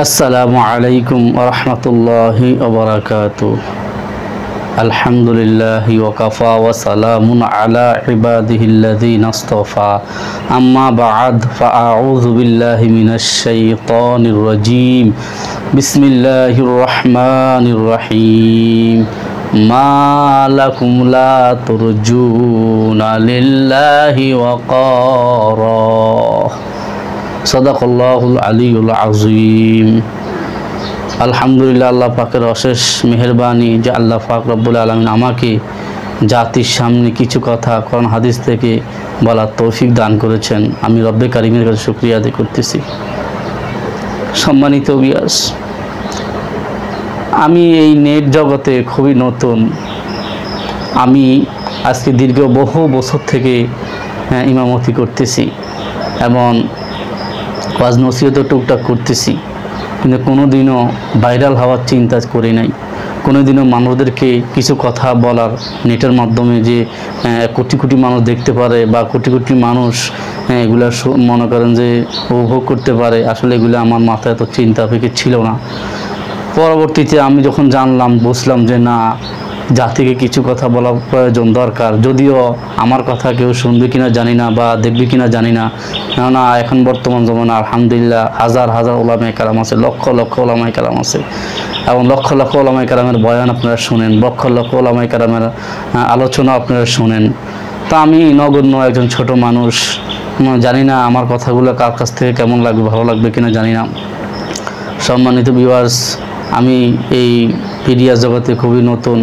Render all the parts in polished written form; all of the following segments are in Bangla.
আসসালামু আলাইকুম ওয়া রাহমাতুল্লাহি ওয়া বারাকাতুহু। আলহামদুলিল্লাহি ওয়া কাফা ওয়া সালামুন আলা ইবাদিহিল্লাযীনা ইসতাফা। আম্মা বা'দ ফাআউযু বিল্লাহি মিনাশ শাইতানির রাজীম। বিসমিল্লাহির রাহমানির রাহিম। মা লাকুম লা তুরজুনা লিল্লাহি ওয়াকারা। সাদাকাল্লাহুল আলিয়্যুল আযীম। আলহামদুলিল্লাহ, আল্লাহ পাকের অশেষ মেহেরবানি যে আল্লাহ পাক রব্বুল আলামিন আমাকে জাতির সামনে কিছু কথা কোরআন হাদিস থেকে বলার তৌফিক দান করেছেন। আমি রব্বে কারিমের কাছে শুকরিয়া আদায় করতেছি। সম্মানিত ভিউয়ার্স, আমি এই নেট জগতে খুবই নতুন। আমি আজকে দীর্ঘ বহু বছর থেকে ইমামতি করতেছি এবং ওয়াজ নসিহতও টুকটাক করতেছি, কিন্তু কোনোদিনও ভাইরাল হওয়ার চিন্তা করি নাই। কোনোদিনও মানুষদেরকে কিছু কথা বলার নেটের মাধ্যমে যে কোটি কোটি মানুষ দেখতে পারে বা কোটি কোটি মানুষ এগুলা মনে করেন যে উপভোগ করতে পারে, আসলে এগুলো আমার মাথায় এত চিন্তা ফিকির ছিল না। পরবর্তীতে আমি যখন জানলাম, বুঝলাম যে না, জাতিকে কিছু কথা বলা প্রয়োজন, দরকার। যদিও আমার কথা কেউ শুনবে কিনা জানি না বা দেখবে কিনা জানি না, কেননা এখন বর্তমান জমানা আলহামদুলিল্লাহ হাজার হাজার ওলামায়ে কেরাম আছে, লক্ষ লক্ষ ওলামায়ে কেরাম আছে এবং লক্ষ লক্ষ ওলামায়ে কেরামের বয়ান আপনারা শুনেন, লক্ষ লক্ষ ওলামায়ে কেরামের আলোচনা আপনারা শুনেন। তা আমি নগণ্য একজন ছোট মানুষ, জানি না আমার কথাগুলো কার কাছ থেকে কেমন লাগবে, ভালো লাগবে কিনা জানি না। সম্মানিত ভিউয়ার্স, আমি এই মিডিয়া জগতে খুবই নতুন,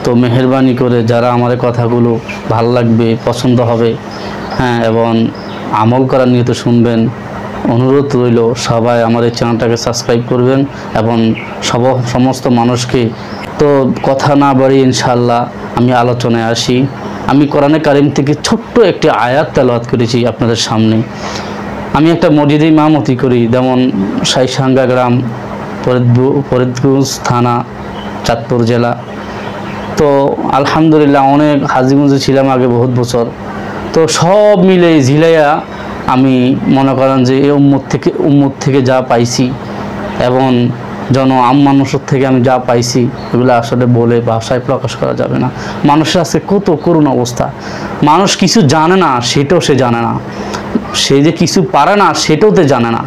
তো মেহেরবানি করে যারা আমার কথাগুলো ভালো লাগবে, পছন্দ হবে, এবং আমল করার নিয়ত শুনবেন, অনুরোধ রইল সবাই আমার এই চ্যানেলটাকে সাবস্ক্রাইব করবেন এবং সমস্ত মানুষকে। তো কথা না বাড়িয়ে ইনশাআল্লাহ আমি আলোচনায় আসি। আমি কোরআনে কারিম থেকে ছোট্ট একটি আয়াত তেলাওয়াত করেছি আপনাদের সামনে। আমি একটা মসজিদে ইমামতি করি, যেমন সাইসাঙ্গা গ্রাম, ফরিদগঞ্জ থানা, চাঁদপুর জেলা। তো আলহামদুলিল্লাহ অনেক হাজীগঞ্জে ছিলাম আগে বহুত বছর। তো সব মিলে ঝিলাইয়া আমি মনে করেন যে এই উম্মত থেকে যা পাইছি এবং মানুষের থেকে আমি যা পাইছি, এগুলো আসলে বলে ভাষায় প্রকাশ করা যাবে না। মানুষের আজকে কত করুণ অবস্থা। মানুষ কিছু জানে না, সেটাও সে জানে না। সে যে কিছু পারে না, সেটাও তো জানে না।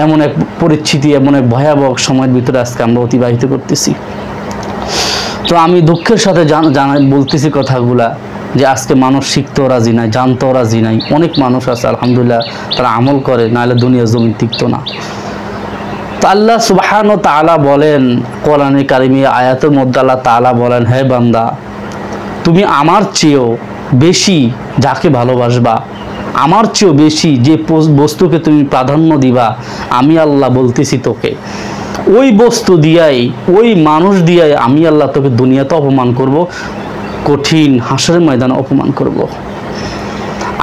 এমন এক পরিস্থিতি, এমন এক ভয়াবহ সময়ের ভিতরে আজকে আমরা অতিবাহিত করতেছি। তো আমি দুঃখের সাথে বলতেছি কথাগুলা যে আজকে মানুষ শিখতেও রাজি নাই, জানতেও রাজি নাই। অনেক মানুষ আছে আলহামদুলিল্লাহ, তারা আমল করে, নাহলে দুনিয়া জমি টিকতো না। তো আল্লাহ সুবহানাহু ওয়া তাআলা বলেন কোরআনে কারিমে আয়াতের মধ্যে, আল্লাহ তাআলা বলেন, হে বান্দা, তুমি আমার চেয়েও বেশি যাকে ভালোবাসবা, আমার চেয়েও বেশি যে বস্তুকে তুমি প্রাধান্য দিবা, আমি আল্লাহ বলতেছি তোকে ওই বস্তু দিয়াই, ওই মানুষ দিয়াই আমি আল্লাহ তোকে দুনিয়াতে অপমান করব, কঠিন হাসরের ময়দানে অপমান করব।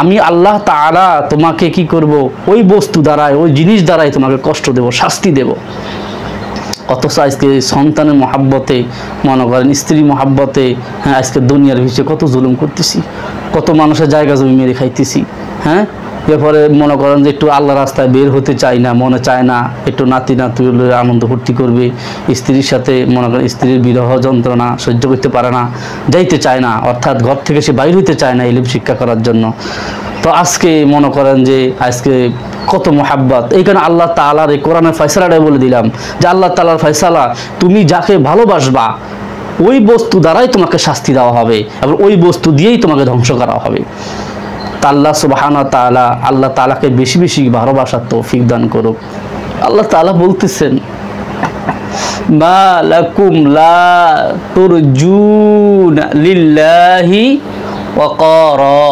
আমি আল্লাহ তাআলা তোমাকে কি করব, ওই বস্তু দ্বারাই, ওই জিনিস দ্বারাই তোমাকে কষ্ট দেব, শাস্তি দেব। অথচ আজকে সন্তানের মহাব্বতে, মনে করেন স্ত্রী মহাব্বতে, আজকে দুনিয়ার ভিতরে কত জুলুম করতেছি, কত মানুষের জায়গা জমি মেরে খাইতেছি। এরপরে মনে করেন যে একটু আল্লাহ রাস্তায় বের হতে চাই না, মনে চায় না একটু নাতি আনন্দ ফুর্তি করবে, স্ত্রীর সাথে মনে করেন স্ত্রীর বিরহ যন্ত্রণা সহ্য করতে পারে না, যাইতে চায় না, অর্থাৎ ঘর থেকে সে বাইর হইতে চায় না ইলম শিক্ষা করার জন্য। তো আজকে মনে করেন যে আজকে কত মোহাব্বত। এইখানে আল্লাহ তাআলার এই কোরআনের ফয়সালাটাই বলে দিলাম যে আল্লাহ তাআলার ফয়সালা, তুমি যাকে ভালোবাসবা ওই বস্তু দ্বারাই তোমাকে শাস্তি দেওয়া হবে এবং ওই বস্তু দিয়েই তোমাকে ধ্বংস করা হবে। আল্লাহ সুবহানাহু ওয়া তাআলা, আল্লাহ তাআলাকে বেশি বেশি ভালোবাসার তৌফিক দান করুক। আল্লাহ তাআলা বলতেছেন, মা লাকুম লা তুরজুনা লিল্লাহি ওয়াকারা।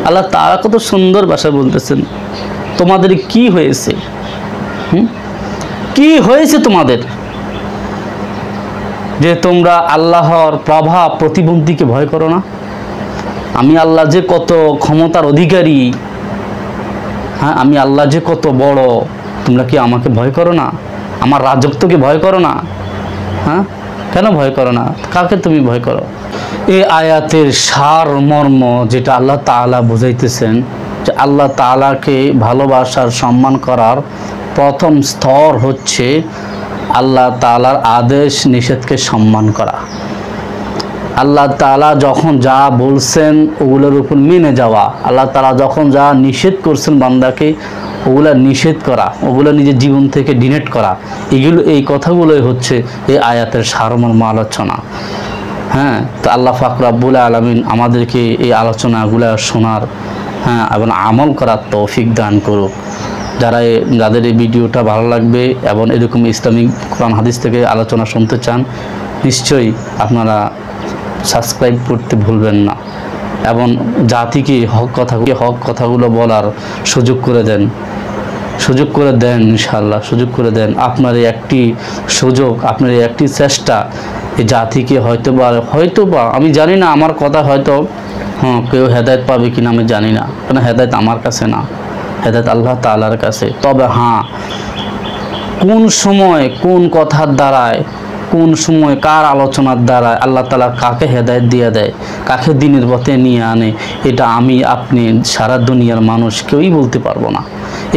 আল্লাহ তাআলা কত সুন্দর ভাষায় বলতেছেন, তোমাদের কি হয়েছে, কি হয়েছে তোমাদের যে তোমরা আল্লাহর প্রভাব প্রতিবন্ধীকে ভয় করো না? আমি আল্লাহ যে কত ক্ষমতার অধিকারী, আমি আল্লাহ যে কত বড়, তোমরা কি আমাকে ভয় করো না? আমার রাজত্বকে ভয় করো না? কেন ভয় করো না? কাকে তুমি ভয় করো? এই আয়াতের সার মর্ম যেটা আল্লাহ তাআলা বুঝাইতেছেন, যে আল্লাহ তাআলাকে ভালোবাসার, সম্মান করার প্রথম স্তর হচ্ছে আল্লাহ তাআলার আদেশ নিষেধকে সম্মান করা। আল্লাহ তাআলা যখন যা বলছেন ওগুলোর উপর মেনে যাওয়া, আল্লাহ তাআলা যখন যা নিষেধ করছেন বান্দাকে ওগুলা নিষেধ করা, ওগুলো নিজের জীবন থেকে ডিনেট করা, এই কথাগুলোই হচ্ছে এই আয়াতের সারমর্ম আলোচনা। হ্যাঁ, তো আল্লাহ পাক রব্বুল আলামিন আমাদেরকে এই আলোচনাগুলো শোনার এবং আমল করার তৌফিক দান করুক। যাদের এই ভিডিওটা ভালো লাগবে এবং এরকম ইসলামিক কোরআন হাদিস থেকে আলোচনা শুনতে চান, নিশ্চয়ই আপনারা সাবস্ক্রাইব করতে ভুলবেন না এবং জাতিকে হক কথাগুলো বলার সুযোগ করে দেন ইনশাআল্লাহ, সুযোগ করে দেন। আপনার এই একটি সুযোগ, আপনার এই একটি চেষ্টা এই জাতিকে হয়তোবা আমি জানি না, আমার কথা হয়তো কেউ হেদায়েত পাবে কিনা আমি জানি না, কারণ হেদায়েত আমার কাছে না, হেদায়েত আল্লাহ তাআলার কাছে। তবে কোন সময় কোন কথার দ্বারায়, কোন সময় কার আলোচনার দ্বারা আল্লাহ তাআলা কাকে হেদায়েত দিয়ে দেয়, কাকে দ্বীনের পথে নিয়ে আনে, এটা আমি আপনি সারা দুনিয়ার মানুষ কেউই বলতে পারবো না।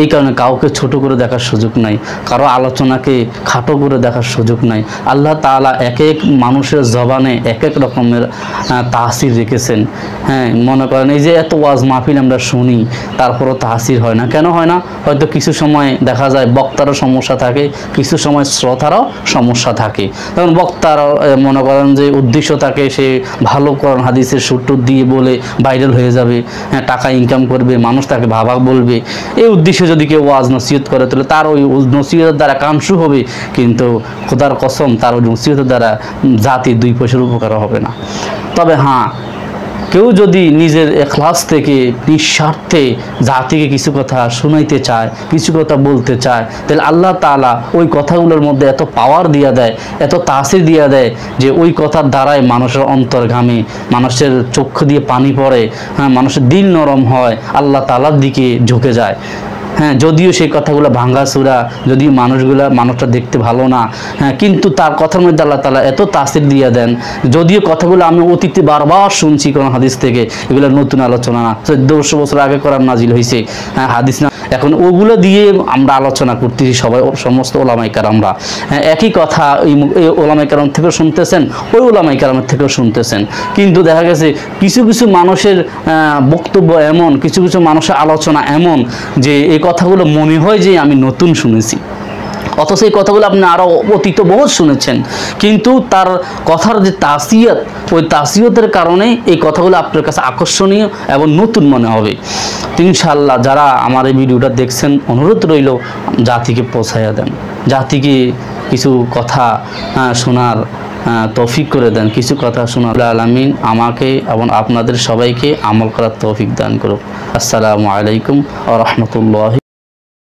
এই কারণে কাউকে ছোট করে দেখার সুযোগ নাই, কারো আলোচনাকে খাটো করে দেখার সুযোগ নাই। আল্লাহ তাআলা এক এক মানুষের জবানে এক এক রকমের তাসির রেখেছেন। মনে করেন এই যে এত ওয়াজ মাহফিল আমরা শুনি, তারপরও তাসির হয় না। কেন হয় না? হয়তো কিছু সময় দেখা যায় বক্তারও সমস্যা থাকে, কিছু সময় শ্রোতারও সমস্যা থাকে। তখন বক্তার মনে করেন যে উদ্দেশ্য থাকে সে ভালো কোরআন হাদিসের সুরটুর দিয়ে বলে ভাইরাল হয়ে যাবে, টাকা ইনকাম করবে, মানুষ তাকে ভাবা বলবে। এই উদ্দেশ্যে যদি কেউ ওয়াজ নসিহত করে তাহলে তার ওই নসিহতের দ্বারা কামসু হবে, কিন্তু খোদার কসম তার ওই নসিহতের দ্বারা জাতির 2 পয়সার উপকার হবে না। তবে কেউ যদি নিজের ইখলাস থেকে নিঃস্বার্থে জাতিকে কিছু কথা শোনাইতে চায়, কিছু কথা বলতে চায়, তাহলে আল্লাহ তাআলা ওই কথাগুলোর মধ্যে এত পাওয়ার দিয়া দেয়, এত তাসির দিয়া দেয় যে ওই কথার দ্বারাই মানুষের অন্তর ঘামে, মানুষের চক্ষু দিয়ে পানি পড়ে, মানুষের দিল নরম হয়, আল্লাহ তাআলার দিকে ঝুঁকে যায়। যদিও সেই কথাগুলো ভাঙ্গাচুরা, যদিও মানুষটা দেখতে ভালো না, কিন্তু তার কথার মধ্যে আল্লাহ তাআলা এত তাসির দিয়ে দেন। যদিও কথাগুলো আমি অতীতে বারবার শুনছি কোন হাদিস থেকে, এগুলো নতুন আলোচনা না, 1400 বছর আগে কোরআন নাজিল হয়েছে, হাদিস না। এখন ওগুলো দিয়ে আমরা আলোচনা করতেছি সমস্ত ওলামায়ে কেরামরা। একই কথা এই ওলামায়ে কেরাম থেকেও শুনতেছেন, ওই ওলামায়ে কেরামের থেকেও শুনতেছেন, কিন্তু দেখা গেছে কিছু কিছু মানুষের বক্তব্য এমন, কিছু কিছু মানুষের আলোচনা এমন যে এই কথাগুলো মনে হয় যে আমি নতুন শুনেছি, অথচ এই কথাগুলো আপনি আরও অতীত বহুত শুনেছেন, কিন্তু তার কথার যে তাসিয়ত, ওই তাসিয়তের কারণে এই কথাগুলো আপনার কাছে আকর্ষণীয় এবং নতুন মনে হবে। ইনশাআল্লাহ যারা আমার এই ভিডিওটা দেখছেন, অনুরোধ রইল জাতিকে পৌঁছাইয়া দেন, জাতিকে কিছু কথা শোনার তৌফিক করে দেন, কিছু কথা শোনার। আলামিন আমাকে এবং আপনাদের সবাইকে আমল করার তৌফিক দান করুক। আসসালামু আলাইকুম ওয়া রাহমাতুল্লাহি।